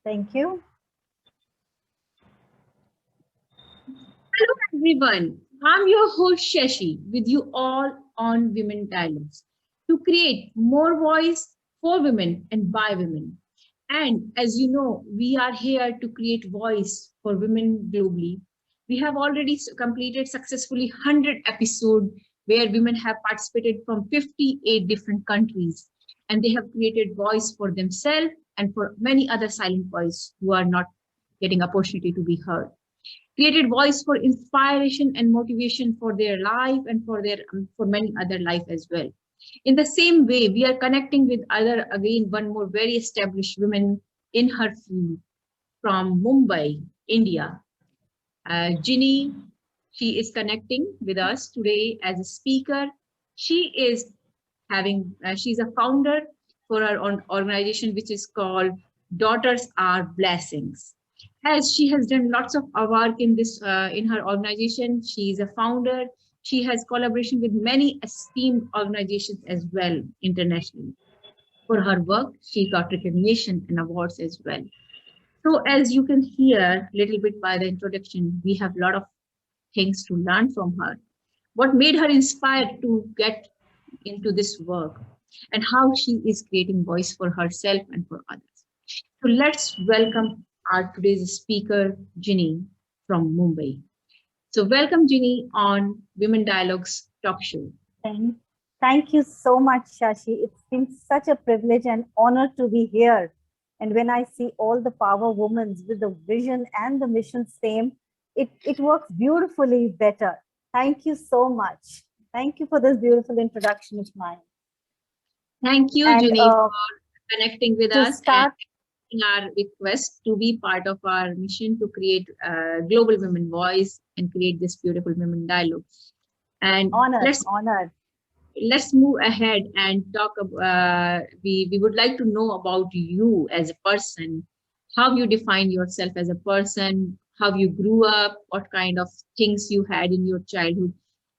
Thank you. Hello everyone, I'm your host Shashi with you all on Women Dialogues to create more voice for women and by women. And as you know, we are here to create voice for women globally. We have already completed successfully 100 episodes where women have participated from 58 different countries and they have created voice for themselves and for many other silent voices who are not getting opportunity to be heard, created voice for inspiration and motivation for their life and for their for many other life as well. In the same way, we are connecting with other again one more very established woman in her field from Mumbai, India. Ginny, she is connecting with us today as a speaker. She is having she's a founder for her own organization which is called Daughters Are Blessings. As she has done lots of work in this in her organization, she is a founder. She has collaboration with many esteemed organizations as well internationally. For her work, she got recognition and awards as well. So as you can hear little bit by the introduction, we have a lot of things to learn from her. What made her inspired to get into this work and how she is creating voice for herself and for others. So let's welcome our today's speaker, Ginny from Mumbai. So welcome Ginny on Women Dialogues talk show. Thank, thank you so much, Shashi. It's been such a privilege and honor to be here. And when I see all the power women with the vision and the mission same, it works beautifully better. Thank you so much. Thank you for this beautiful introduction of mine. Thank you, And Ginny, for connecting with to us and start, our request to be part of our mission to create global women voice and create this beautiful women dialogue. And honored, honored. let's move ahead and talk about, we would like to know about you as a person, how you define yourself as a person, how you grew up, what kind of things you had in your childhood,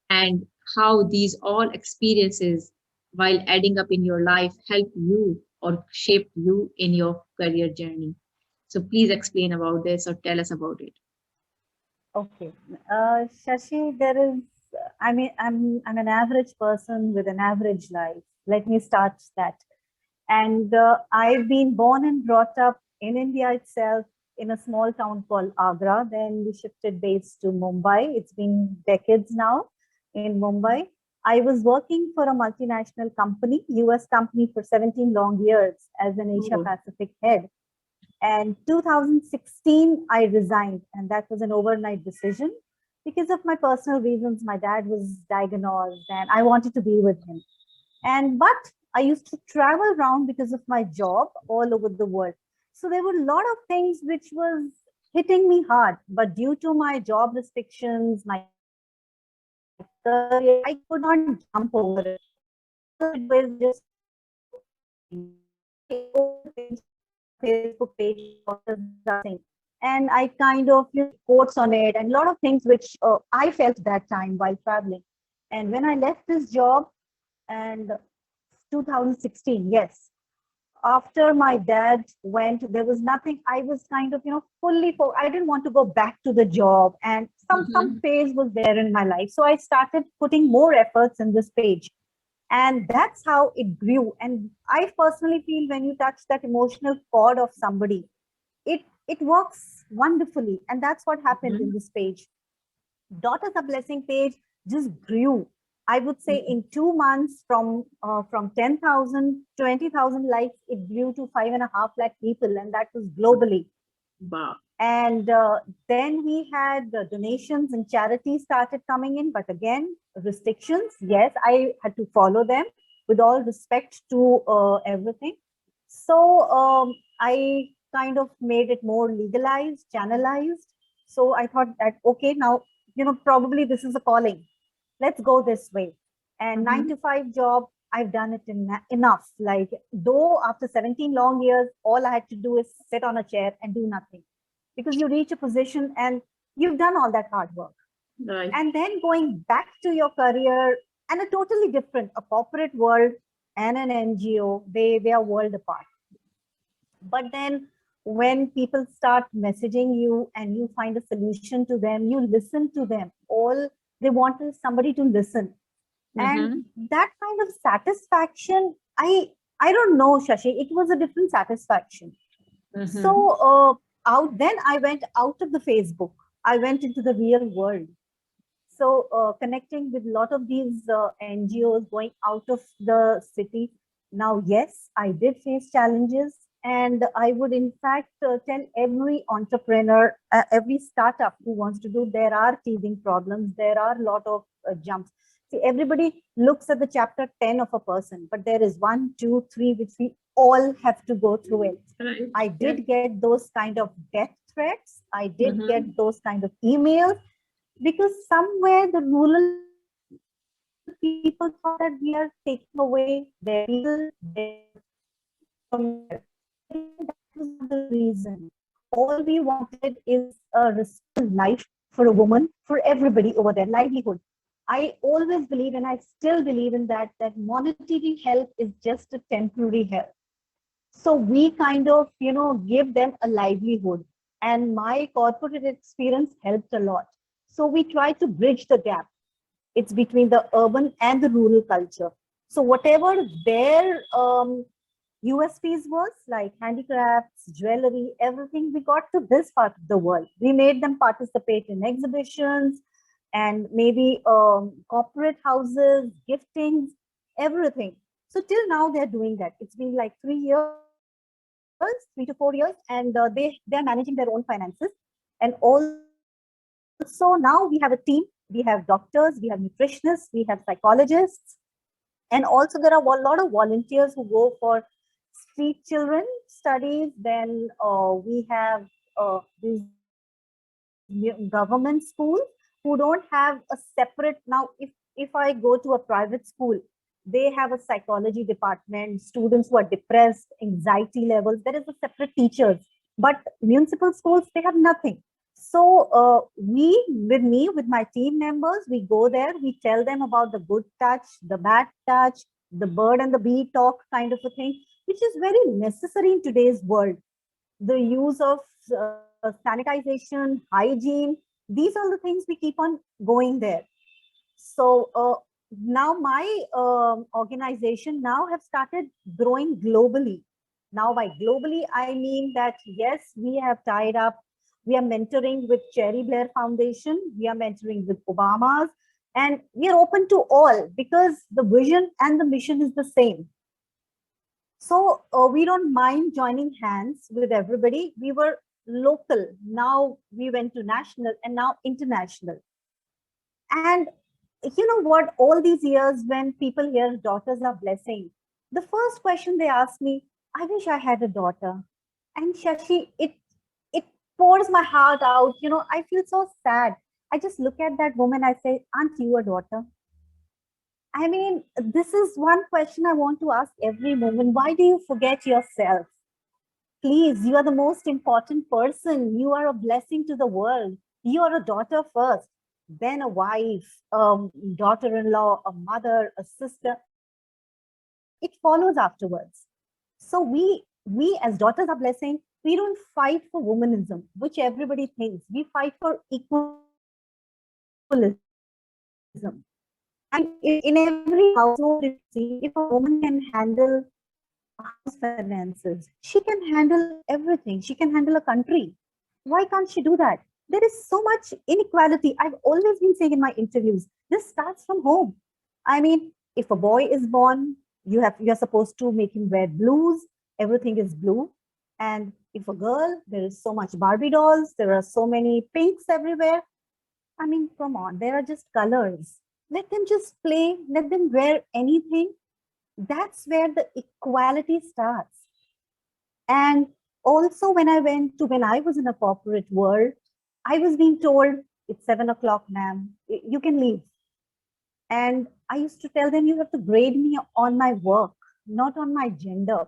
and how these all experiences while adding up in your life help you or shaped you in your career journey. So please explain about this or tell us about it. Okay. Shashi, there is, I mean, I'm an average person with an average life. Let me start that. And I've been born and brought up in India itself in a small town called Agra. Then we shifted base to Mumbai. It's been decades now in Mumbai. I was working for a multinational company, US company, for 17 long years as an Asia Oh, Pacific head. And 2016, I resigned, and that was an overnight decision because of my personal reasons. My dad was diagnosed, and I wanted to be with him. And but I used to travel around because of my job all over the world. So there were a lot of things which was hitting me hard. But due to my job restrictions, my career, I could not jump over it. So what I used to do is just I opened a page, Facebook page, Daughters Are Blessing, and I kind of quotes on it and a lot of things which I felt that time while traveling. And when I left this job, and 2016, yes, after my dad went, there was nothing. I was kind of, fully for. I didn't want to go back to the job, and some mhm. phase was there in my life. So I started putting more efforts in this page, and that's how it grew. And I personally feel when you touch that emotional chord of somebody, it works wonderfully, and that's what happened in Mhm. this page. Daughters a Blessing page just grew. I would say Mhm. in 2 months from 10,000, 20,000 likes, it grew to 5.5 lakh people, and that was globally. Wow. And then we had donations and charities started coming in, but again, restrictions. Yes, I had to follow them with all respect to everything. So I kind of made it more legalized, channelized. So I thought that, okay, now, probably this is a calling. Let's go this way. And nine Mhm. to five job, I've done it enough. Like, though after 17 long years, all I had to do is sit on a chair and do nothing, because you reach a position and you've done all that hard work. Right. And then going back to your career and a totally different, a corporate world and an NGO, they are world apart. But then when people start messaging you and you find a solution to them, you listen to them. All they want is somebody to listen. And that kind of satisfaction, I don't know, Shashi, it was a different satisfaction. So out then I went out of the Facebook. I went into the real world. So connecting with a lot of these NGOs, going out of the city. Now, yes, I did face challenges, and I would in fact tell every entrepreneur, every startup who wants to do, there are teething problems, there are a lot of jumps. See, everybody looks at the chapter 10 of a person, but there is 1, 2, 3, which we all have to go through it. Right. I did get those kind of death threats. I did get those kind of emails, because somewhere the rural people thought that we are taking away their people, from there. That was not the reason. All we wanted is a respectful life for a woman, for everybody over there, livelihood. I always believe, and I still believe in that, that monetary help is just a temporary help. So we kind of, give them a livelihood. And my corporate experience helped a lot. So we try to bridge the gap. It's between the urban and the rural culture. So whatever their USPs was, like handicrafts, jewelry, everything, we got to this part of the world. We made them participate in exhibitions and maybe corporate houses, giftings, everything. So till now they're doing that. It's been like 3 years, 3 to 4 years, and they're managing their own finances. And also now we have a team. We have doctors, we have nutritionists, we have psychologists, and also there are a lot of volunteers who go for street children studies. Then we have these government schools who don't have a separate. Now if I go to a private school, they have a psychology department, students who are depressed, anxiety levels, there is a separate teachers. But municipal schools, they have nothing. So with my team members, we go there, we tell them about the good touch, the bad touch, the bird and the bee talk kind of a thing, which is very necessary in today's world. The use of sanitization, hygiene, these are the things we keep on going there. So now my organization now have started growing globally. Now by globally, I mean that yes, we have tied up, we are mentoring with Cherry Blair Foundation, we are mentoring with Obama's, and we are open to all because the vision and the mission is the same. So we don't mind joining hands with everybody. We were local, now we went to national, and now international. And you know what, all these years when people hear daughters are blessing, the first question they ask me, I wish I had a daughter. And Shashi, it pours my heart out. I feel so sad. I just look at that woman, I say, aren't you a daughter? I mean, this is one question I want to ask every woman. Why do you forget yourself? Please, you are the most important person. You are a blessing to the world. You are a daughter first, then a wife, daughter-in-law, a mother, a sister. It follows afterwards. So we as daughters are blessing. We don't fight for womanism, which everybody thinks. We fight for equalism. And in every household, if a woman can handle house finances, she can handle everything. She can handle a country. Why can't she do that? There is so much inequality. I've always been saying in my interviews, this starts from home. I mean, if a boy is born, you're supposed to make him wear blues. Everything is blue. And if a girl, there is so much Barbie dolls. There are so many pinks everywhere. I mean, come on, there are just colors. Let them just play. Let them wear anything. That's where the equality starts. And also when I was in a corporate world, I was being told, it's 7 o'clock, ma'am, you can leave. And I used to tell them, you have to grade me on my work, not on my gender.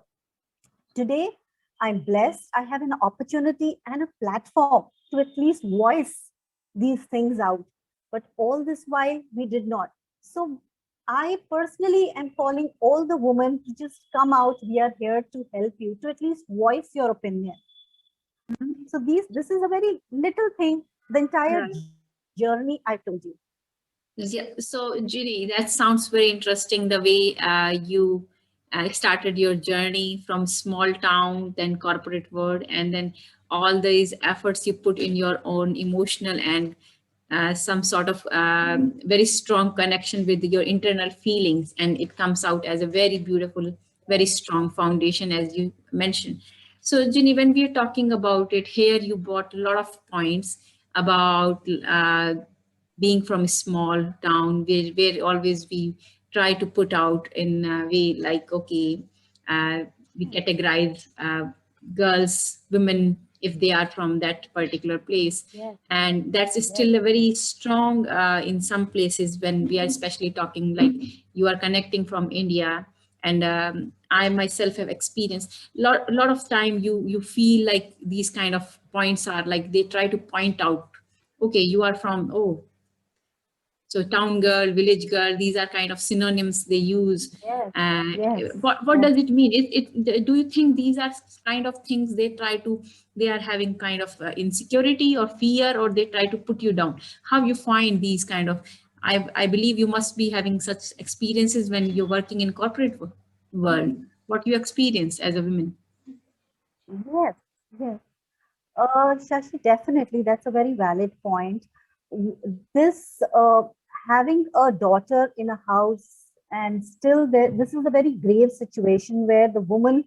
Today, I'm blessed. I have an opportunity and a platform to at least voice these things out. But all this while, we did not. So I personally am calling all the women to just come out. We are here to help you, to at least voice your opinion. So this is a very little thing, the entire Right. journey I told you. Yeah. So, Ginny, that sounds very interesting. The way you started your journey from small town, then corporate world, and then all these efforts you put in your own emotional and some sort of very strong connection with your internal feelings, and it comes out as a very beautiful, very strong foundation, as you mentioned. So, Ginny, when we are talking about it here, you brought a lot of points about being from a small town where always we try to put out in a way like, okay, we categorize girls, women, if they are from that particular place. Yes, And that's yes, still a very strong in some places when we are especially talking like you are connecting from India. And I myself have experienced lot of time you feel like these kind of points are like they try to point out, okay, you are from, oh, so town girl, village girl, these are kind of synonyms they use. yes, And yes, what yes. does it mean? Do you think these are kind of things they try to, they are having kind of insecurity or fear, or they try to put you down? How you find these kind of, I believe you must be having such experiences when you're working in corporate world. What you experienced as a woman? Yes, yes. Shashi, definitely, that's a very valid point. This having a daughter in a house, and still there, this is a very grave situation where the women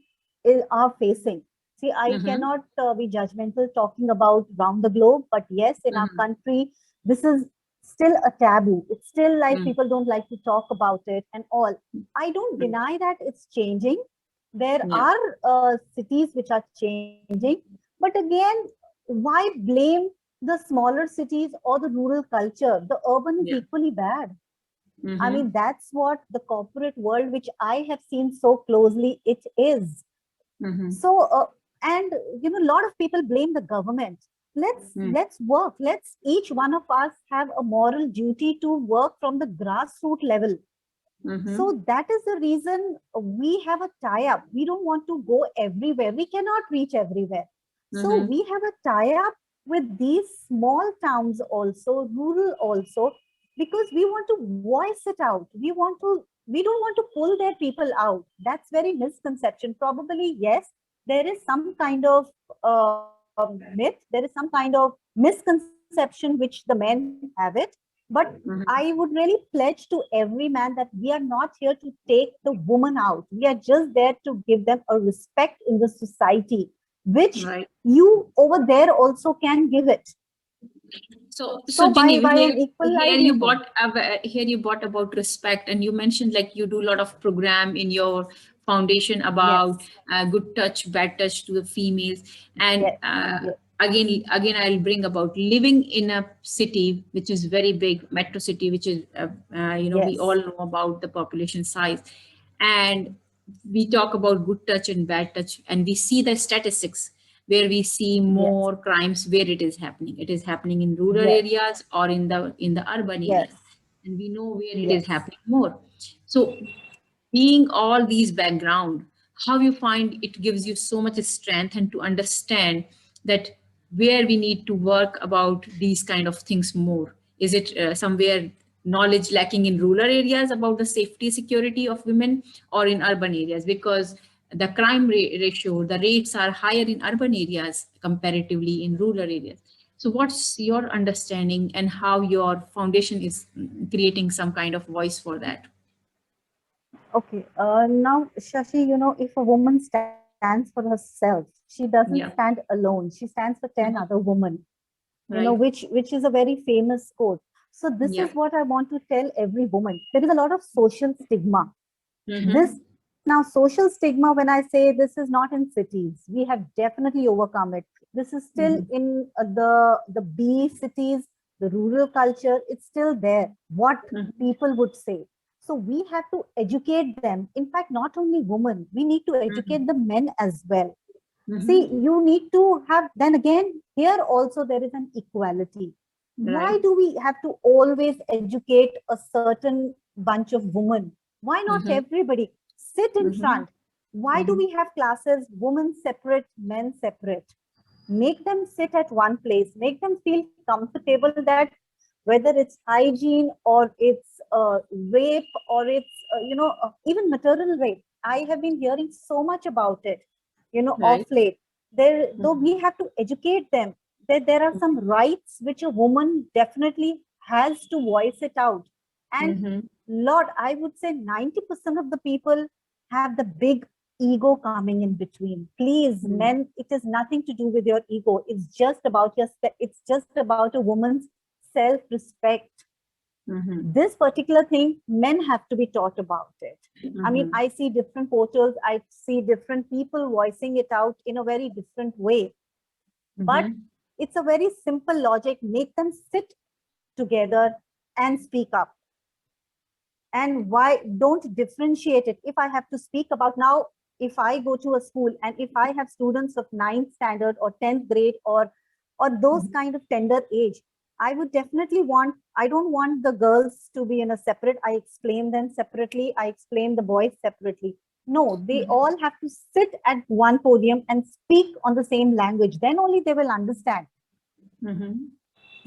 are facing. See, I Mm-hmm. cannot be judgmental talking about around the globe, but yes, in our Mm-hmm. country, this is still a taboo. It's still like Mm-hmm. people don't like to talk about it and all. I don't Right. deny that it's changing. There Yeah. are cities which are changing, but again, why blame the smaller cities or the rural culture? The urban is Yeah. equally bad. I Mm-hmm. mean, that's what the corporate world, which I have seen so closely, it is. Mm-hmm. So, and you know, a lot of people blame the government. Let's work. Let's each one of us have a moral duty to work from the grassroots level. Mm-hmm. So that is the reason we have a tie up. We don't want to go everywhere. We cannot reach everywhere. So Mm-hmm. we have a tie up with these small towns also, rural also, because we want to voice it out. We don't want to pull their people out. That's very misconception. Probably, yes, there is some kind of myth, there is some kind of misconception which the men have it. But I would really pledge to every man that we are not here to take the woman out. We are just there to give them a respect in the society, which Right. you over there also can give it. So So Ginny, by here an here you equalizing bought here you bought about respect, and you mentioned like you do a lot of program in your foundation about yes, good touch, bad touch to the females, and yes, yes, again I'll bring about living in a city which is very big, metro city, which is we all yes, know about the population size, and we talk about good touch and bad touch, and we see the statistics where we see yes, more crimes where it is happening in rural yes, areas or in the urban yes, areas, and we know where it is yes. happening more. So being all these background, how you find it gives you so much strength and to understand that where we need to work about these kind of things more? Is it somewhere knowledge lacking in rural areas about the safety security of women, or in urban areas? Because the crime ratio, the rates are higher in urban areas comparatively in rural areas. So what's your understanding, and how your foundation is creating some kind of voice for that? Okay. Now, Shashi, you know, if a woman stands for herself, she doesn't stand Yeah. alone. She stands for 10 other Mhm. women, you know, Right. which is a very famous quote. So this is Yeah. what I want to tell every woman. There is a lot of social stigma. This Mm-hmm. now social stigma, when I say this is not in cities, we have definitely overcome it. This is still Mm-hmm. in the B cities, the rural culture. It's still there. What Mm-hmm. people would say. So we have to educate them. In fact, not only women, we need to educate the men as well. See, Mm-hmm. you need to have, then again, here also there is an equality. Why Right. do we have to always educate a certain bunch of women? Why not Mm-hmm. everybody? Sit in Mm-hmm. front. Why do Mm-hmm. we have classes, women separate, men separate? Make them sit at one place, make them feel comfortable that whether it's hygiene or it's rape or it's, even maternal rape. I have been hearing so much about it, off Right. late. Though Mhm. we have to educate them that there are some rights which a woman definitely has to voice it out. And Mhm. Lord, I would say 90% of the people have the big ego coming in between. Please, Mhm. men, it is nothing to do with your ego. It's just about it's just about a woman's self-respect. Mhm. This particular thing, men have to be taught about it. I mean, Mhm. I see different portals, I see different people voicing it out in a very different way. But Mhm. it's a very simple logic. Make them sit together and speak up. And why don't differentiate it? If I have to speak about now, if I go to a school and if I have students of 9th standard or 10th grade or those Mhm. kind of tender age, I would definitely want, I don't want the girls to be in a separate, I explain them separately, I explain the boys separately. No, they Mhm. all have to sit at one podium and speak on the same language, then only they will understand. Mhm.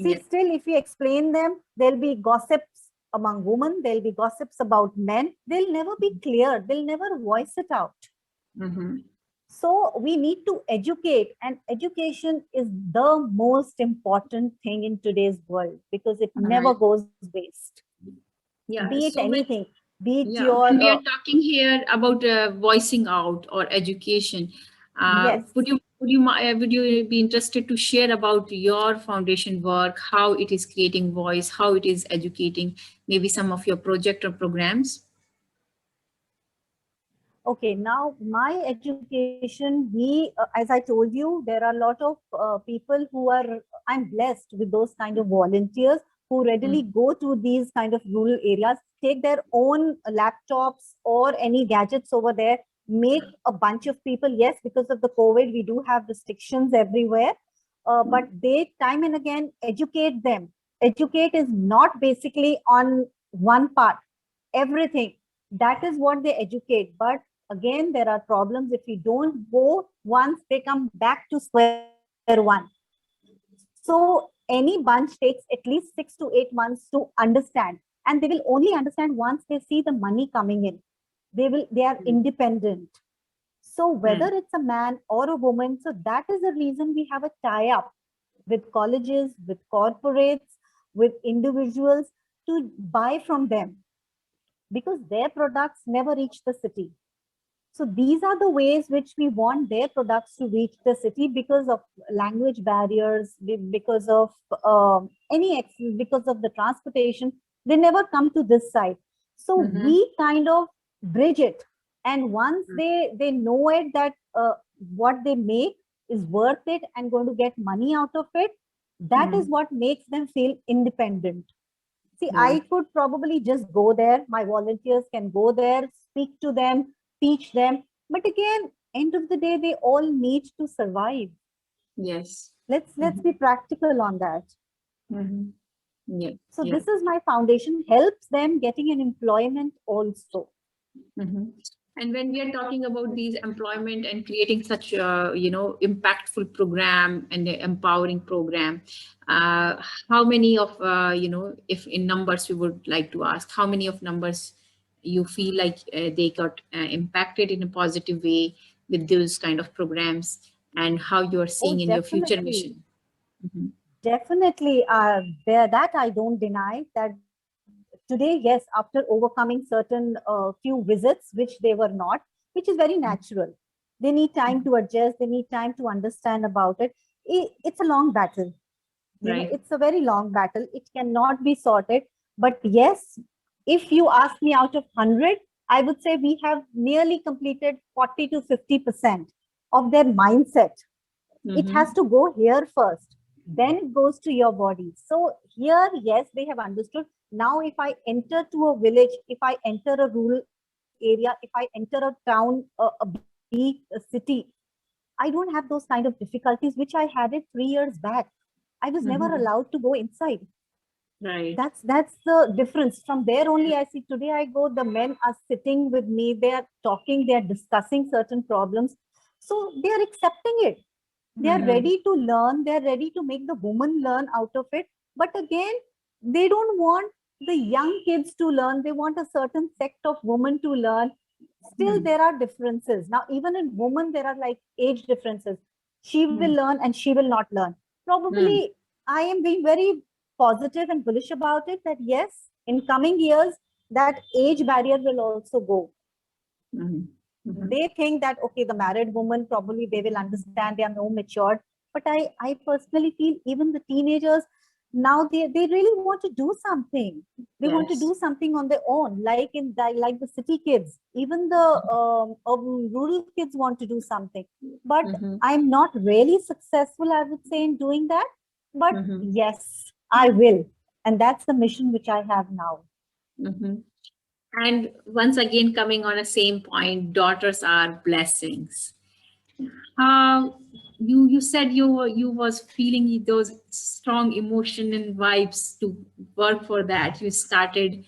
See, Yeah. still, if you explain them, there'll be gossips among women, there'll be gossips about men. They'll never be clear, they'll never voice it out. Mhm. So, we need to educate, and education is the most important thing in today's world because it never Right. goes waste. Be Yeah. it So when, anything, be it yeah, your, when we are talking here about voicing out or education, yes. would you be interested to share about your foundation work, how it is creating voice, how it is educating, maybe some of your project or programs? Okay, now my education, as I told you, there are a lot of people who are, I'm blessed with those kind of volunteers who readily Mm. go to these kind of rural areas, take their own laptops or any gadgets over there, make a bunch of people. Yes, because of the COVID, we do have restrictions everywhere, but they time and again educate them. Educate is not basically on one part, everything. That is what they educate. But again, there are problems. If you don't go once, they come back to square one. So any bunch takes at least 6 to 8 months to understand, and they will only understand once they see the money coming in. They are independent. So whether Mm. it's a man or a woman, so that is the reason we have a tie up with colleges, with corporates, with individuals to buy from them because their products never reach the city. So these are the ways which we want their products to reach the city because of language barriers, because of because of the transportation. They never come to this side. So Mhm. we kind of bridge it, and once they know it that what they make is worth it and going to get money out of it, that is Mm. what makes them feel independent. See, I Right. could probably just go there. My volunteers can go there, speak to them, teach them. But again, end of the day, they all need to survive. Yes. Let's Mhm. be practical on that. Mhm. Yeah. So Yeah. this is my foundation, helps them getting an employment also. Mhm. And when we are talking about these employment and creating such impactful program and a empowering program, uh, how many of if in numbers we would like to ask, how many of numbers you feel like they got impacted in a positive way with those kind of programs, and how you are Oh, seeing in your future definitely. mission? Mhm. Definitely, there that I don't deny that today, yes, after overcoming certain few visits, which they were not, which is very natural. They need time to adjust. They need time to understand about it. It's a long battle. Right. It's a very long battle. It cannot be sorted. But yes, if you ask me out of 100, I would say we have nearly completed 40 to 50% of their mindset. It has Mm-hmm. to go here first, then it goes to your body. So here, yes, they have understood. Now if I enter to a village, if I enter a rural area, if I enter a town, a city, I don't have those kind of difficulties which I had it 3 years back. I was never Mm-hmm. allowed to go inside. Right. That's the difference. From there only I see, today I go, the men are sitting with me, they are talking, they are discussing certain problems, so they are accepting it. They are ready to learn. They are ready to make the woman learn out of it. But again, they don't want the young kids to learn. They want a certain sect of women to learn. Still, there are differences. Now, even in women, there are like age differences. She will learn and she will not learn. Probably, I am being very positive and bullish about it that yes, in coming years, that age barrier will also go. They think that, okay, the married woman, probably they will understand, they are more matured. But I personally feel even the teenagers, now they really want to do something. They want to do something on their own, like like the city kids, even the rural kids want to do something. But I'm not really successful, I would say, in doing that. But yes, I will. And that's the mission which I have now. And once again, coming on a same point, daughters are blessings. You said you was feeling those strong emotion and vibes to work for that. You started,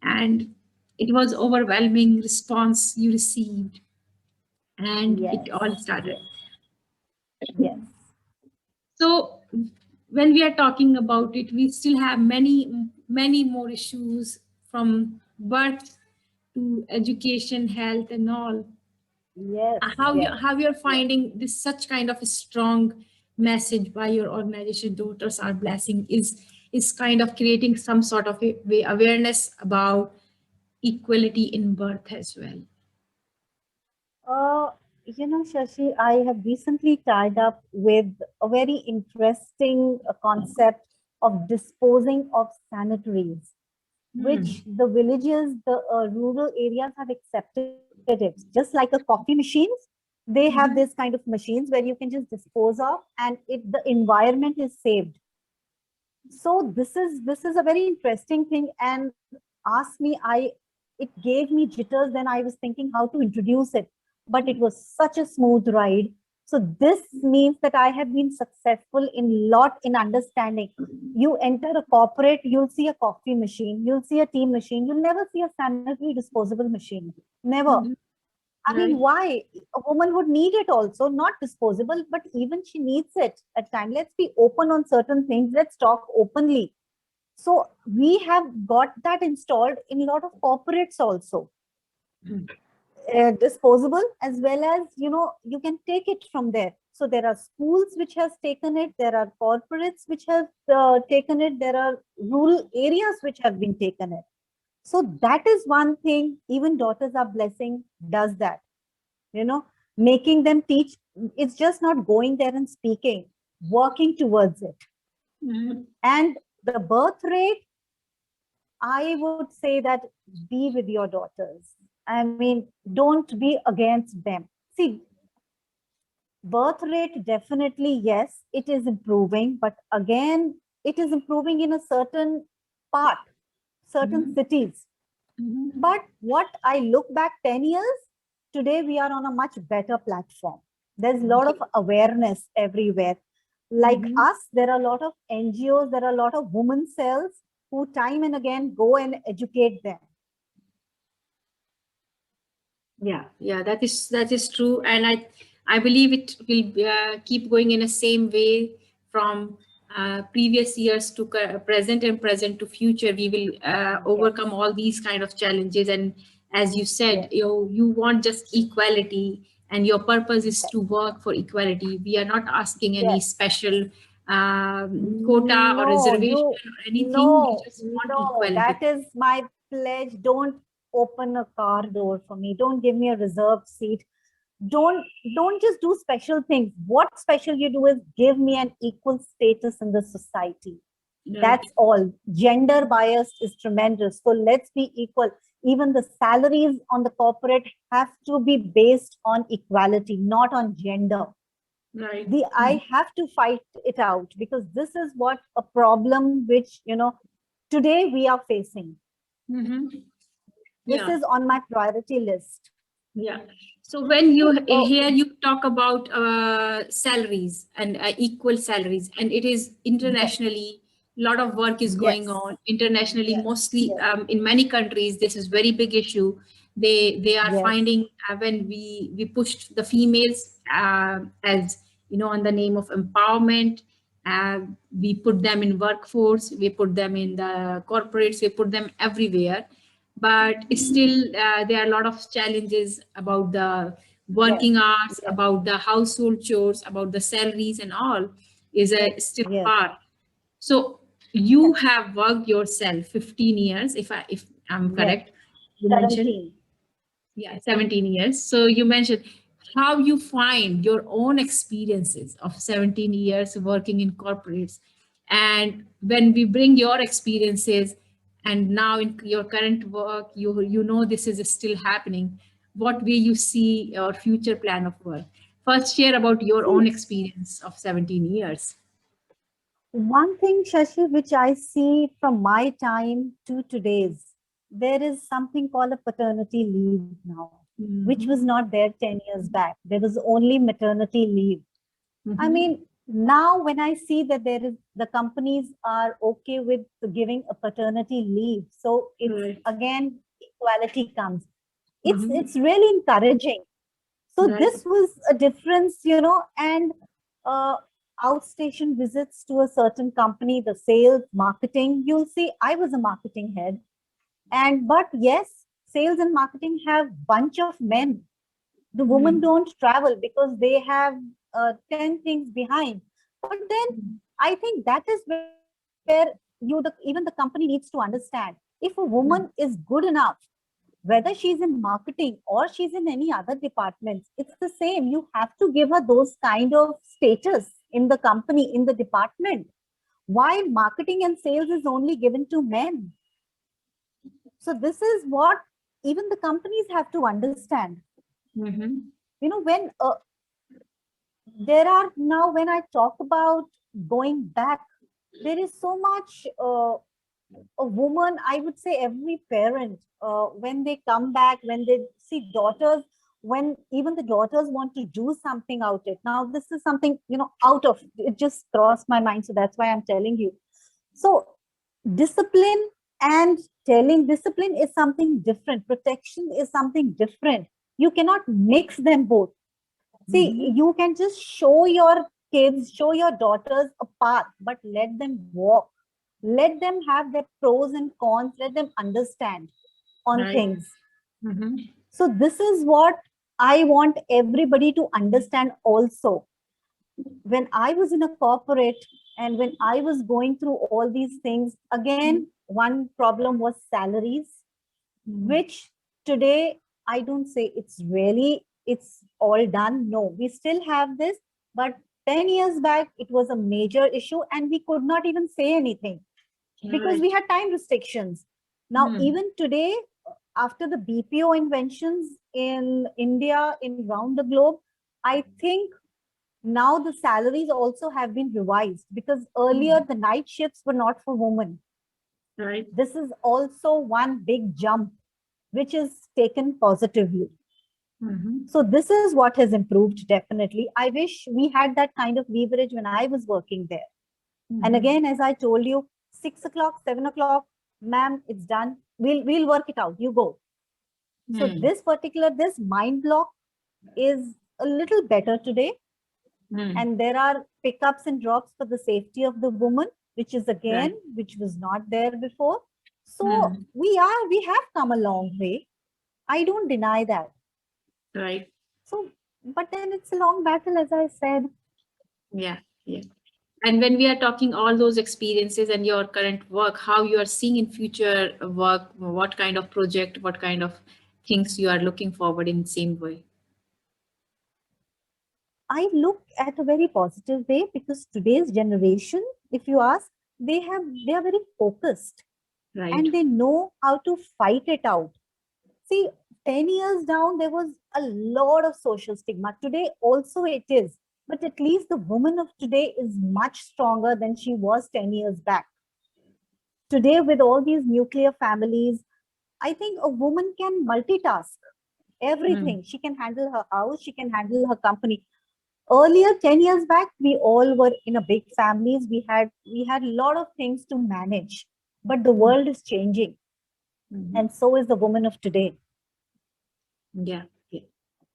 and it was overwhelming response you received, and it all started. Yes. So when we are talking about it, we still have many more issues, from birth to education, health, and all. Yes. How you're finding this such kind of a strong message by your organization, Daughters Are Blessing, is kind of creating some sort of awareness about equality in birth as well. You know, Shashi, I have recently tied up with a very interesting concept of disposing of sanitaries, which the villages, the rural areas have accepted it. Just like a coffee machines, they have this kind of machines where you can just dispose of, and the environment is saved. So this is a very interesting thing, and ask me, it gave me jitters when I was thinking how to introduce it, but it was such a smooth ride. So this means that I have been successful in understanding. You enter a corporate, you'll see a coffee machine, you'll see a tea machine, you'll never see a sanitary disposable machine. Never. I mean, why? A woman would need it also, not disposable, but even she needs it at time. Let's be open on certain things. Let's talk openly. So we have got that installed in a lot of corporates also. Disposable, as well as, you can take it from there. So there are schools which has taken it. There are corporates which have taken it. There are rural areas which have been taken it. So that is one thing. Even Daughters Are Blessing does that, making them teach. It's just not going there and speaking, working towards it. And the birth rate, I would say that be with your daughters. I mean, don't be against them. See, birth rate, definitely, yes, it is improving, but again, it is improving in a certain part, certain cities. But what I look back 10 years, today we are on a much better platform. There's a lot of awareness everywhere. Like us, there are a lot of NGOs, there are a lot of women cells who time and again go and educate them. Yeah, that is true, and I believe it will keep going in the same way from previous years to present, and present to future. We will overcome all these kind of challenges, and as you said, you want just equality, and your purpose is to work for equality. We are not asking any special quota or reservation or anything. No, we just want equality. That is my pledge. Don't open a car door for me. Don't give me a reserved seat. Don't just do special things. What special you do is give me an equal status in the society. That's all. Gender bias is tremendous. So let's be equal. Even the salaries on the corporate have to be based on equality, not on gender. Right. I have to fight it out, because this is what a problem which, today we are facing. This is on my priority list. Yeah. So when you hear you talk about salaries and equal salaries, and it is internationally, a lot of work is going on internationally, mostly in many countries. This is very big issue. They are finding when we pushed the females as on the name of empowerment. We put them in workforce, we put them in the corporates, we put them everywhere. But still, there are a lot of challenges about the Yes, working hours, yes, about the household chores, about the salaries and all is a still yes, part. So you yes, have worked yourself 15 years, if I'm yes. correct. You mentioned, 17. yeah, 17 years. So you mentioned how you find your own experiences of 17 years working in corporates. And when we bring your experiences and now in your current work, you know this is still happening. What way you see your future plan of work? First, share about your See, own experience of 17 years. one thing, Shashi, which I see from my time to today's, there is something called a paternity leave now, which was Mhm. not there 10 years back. There was only maternity leave. I Mhm. mean, now when I see that there is the companies are okay with giving a paternity leave, so it's Right. again equality comes. It's Mhm. really encouraging. So Right. this was a difference, and uh, outstation visits to a certain company, the sales, marketing. You'll see, I was a marketing head, and but yes, sales and marketing have bunch of men. The women Mhm. don't travel because they have 10 things behind. But then I think that is where even the company needs to understand, if a woman Mhm. is good enough, whether she's in marketing or she's in any other departments, it's the same. You have to give her those kind of status in the company, in the department. While marketing and sales is only given to men. So this is what even the companies have to understand. Mhm. When there are now, when I talk about going back, there is so much a woman, I would say every parent, when they come back, when they see daughters, when even the daughters want to do something out it. Now, this is something, out of it just crossed my mind. So that's why I'm telling you. So discipline and telling, discipline is something different. Protection is something different. You cannot mix them both. See, Mhm. you can just show your kids, show your daughters a path, but let them walk. Let them have their pros and cons. Let them understand on Right. things. Mhm. So, this is what I want everybody to understand also. When I was in a corporate and when I was going through all these things, again, one problem was salaries, Mhm. which today I don't say it's all done. No, we still have this, but 10 years back, it was a major issue and we could not even say anything because we Right. had time restrictions. Now, Mhm. even today, after the BPO inventions in India, in round the globe, I think now the salaries also have been revised because earlier Mhm. the night shifts were not for women. Right. This is also one big jump which is taken positively. Mhm. So this is what has improved definitely. I wish we had that kind of leverage when I was working there. And Mhm. again, as I told you, 6 o'clock, 7 o'clock, ma'am, it's done. We'll work it out. You go. So Mhm. this mind block is a little better today. Mhm. And there are pickups and drops for the safety of the woman, which is again, Right. which was not there before. So Mhm. we have come a long way. I don't deny that. Right. So, but then it's a long battle, as I said. Yeah. Yeah. And when we are talking all those experiences and your current work, how you are seeing in future work, what kind of project, what kind of things you are looking forward in same way. I look at a very positive way because today's generation, if you ask, they are very focused Right. and they know how to fight it out. See, 10 years down, there was a lot of social stigma. Today also it is. But at least the woman of today is much stronger than she was 10 years back. Today, with all these nuclear families, I think a woman can multitask Mm. everything. She can handle her house, she can handle her company. Earlier, 10 years back, we all were in a big families. We had a lot of things to manage. But the world is changing, Mhm. and so is the woman of today. Yeah. Yeah.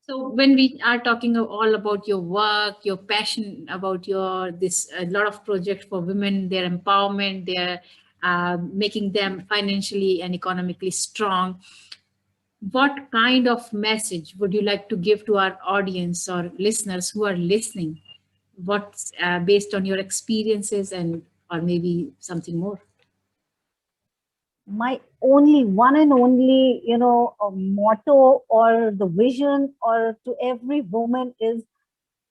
So when we are talking all about your work, your passion about your this a lot of projects for women, their empowerment, their making them financially and economically strong, what kind of message would you like to give to our audience or listeners who are listening? What's based on your experiences and or maybe something more? My only one and only, motto or the vision or to every woman is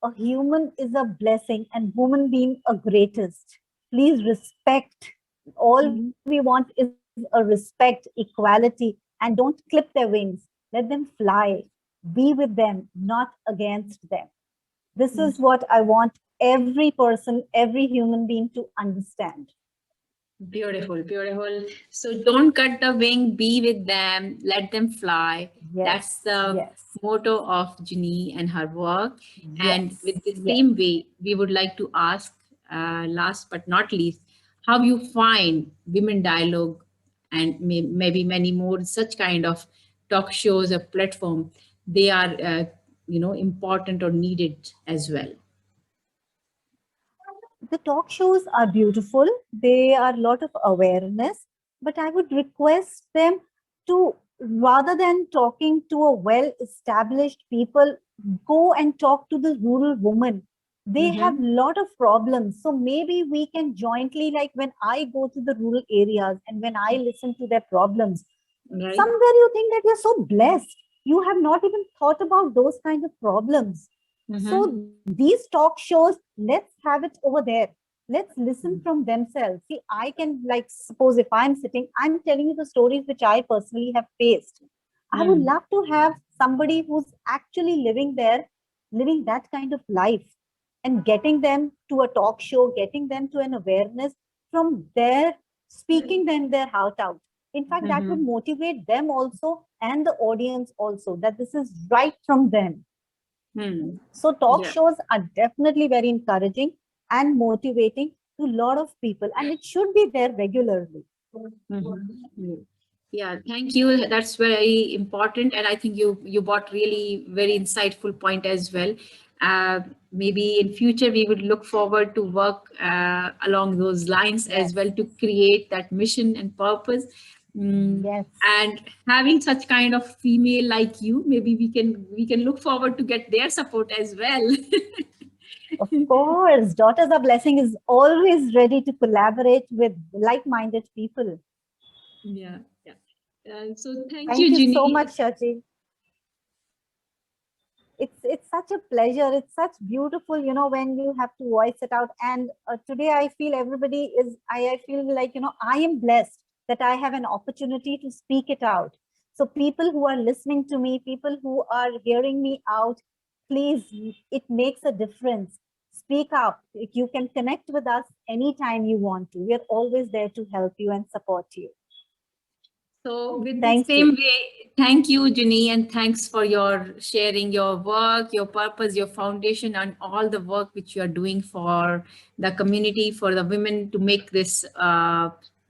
a human is a blessing and woman being a greatest. Please respect. All Mhm. we want is a respect, equality, and don't clip their wings. Let them fly. Be with them, not against them. This is what I want every person, every human being to understand. Beautiful, beautiful. So don't cut the wing, be with them, let them fly. That's Yes, the yes, motto of Ginny and her work. And with yes, the yes. same way, we would like to ask, last but not least, how you find Women Dialogue and maybe many more such kind of talk shows or platform. They are, important or needed as well. The talk shows are beautiful. They are a lot of awareness, but I would request them to, rather than talking to a well established people, go and talk to the rural woman. They have Mm-hmm. a lot of problems. So maybe we can jointly, like when I go to the rural areas and when I listen to their problems, Right? somewhere you think that you're so blessed. You have not even thought about those kind of problems. Mm-hmm. So these talk shows, let's have it over there. Let's listen from themselves. See, I can, like, suppose if I'm sitting, I'm telling you the stories which I personally have faced. I would Mm. love to have somebody who's actually living there, living that kind of life, and getting them to a talk show, getting them to an awareness from there, speaking them their heart out. In fact, that would Mm-hmm. motivate them also and the audience also, that this is right from them. Hmm. So talk Yeah. shows are definitely very encouraging and motivating to a lot of people, and it should be there regularly. Mhm. Yeah, thank you. That's very important, and I think you brought really very insightful point as well. Uh, Maybe in future we would look forward to work along those lines as Yes, well to create that mission and purpose. Mm, yes, and having such kind of female like you, maybe we can look forward to get their support as well. of course. Daughters of Blessing is always ready to collaborate with like-minded people. Yeah, yeah. So thank Thank you, you so Ginny. much, Shachi. It's such a pleasure. It's such beautiful, when you have to voice it out. And today I feel everybody is, I feel like, I am blessed that I have an opportunity to speak it out. So people who are listening to me, people who are hearing me out, please, it makes a difference. Speak up. You can connect with us anytime you want to. We are always there to help you and support you. So, with the Thank same you. way, thank you, Jenny, and thanks for your sharing your work, your purpose, your foundation, and all the work which you are doing for the community, for the women to make this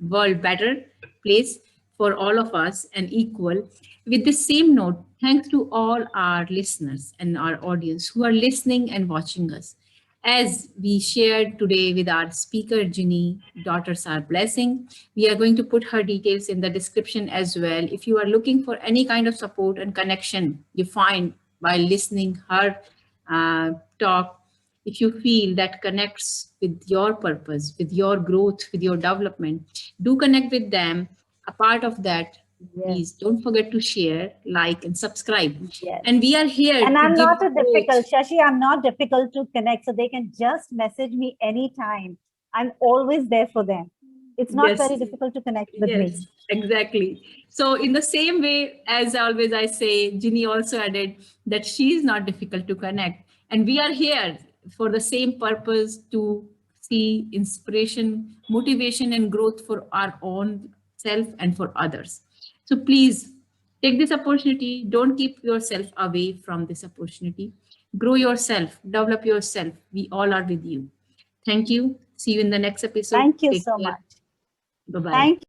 world better place for all of us and equal. With the same note, thanks to all our listeners and our audience who are listening and watching us. As we shared today with our speaker, Ginny, Daughters Are Blessing, we are going to put her details in the description as well. If you are looking for any kind of support and connection you find while listening her talk, if you feel that connects with your purpose, with your growth, with your development, do connect with them. A part of that, Yes, please don't forget to share, like, and subscribe. yes. And we are here And to I'm give not a growth. difficult, Shashi, I'm not difficult to connect. So they can just message me anytime. I'm always there for them. It's not Yes, very difficult to connect with me. yes, exactly. So, in the same way, as always, I say, Ginny also added that she is not difficult to connect. And we are here for the same purpose to see inspiration, motivation, and growth for our own self and for others. So, please take this opportunity. Don't keep yourself away from this opportunity. Grow yourself, develop yourself. We all are with you. Thank you. See you in the next episode. Thank you Take so care. much. Bye bye. Thank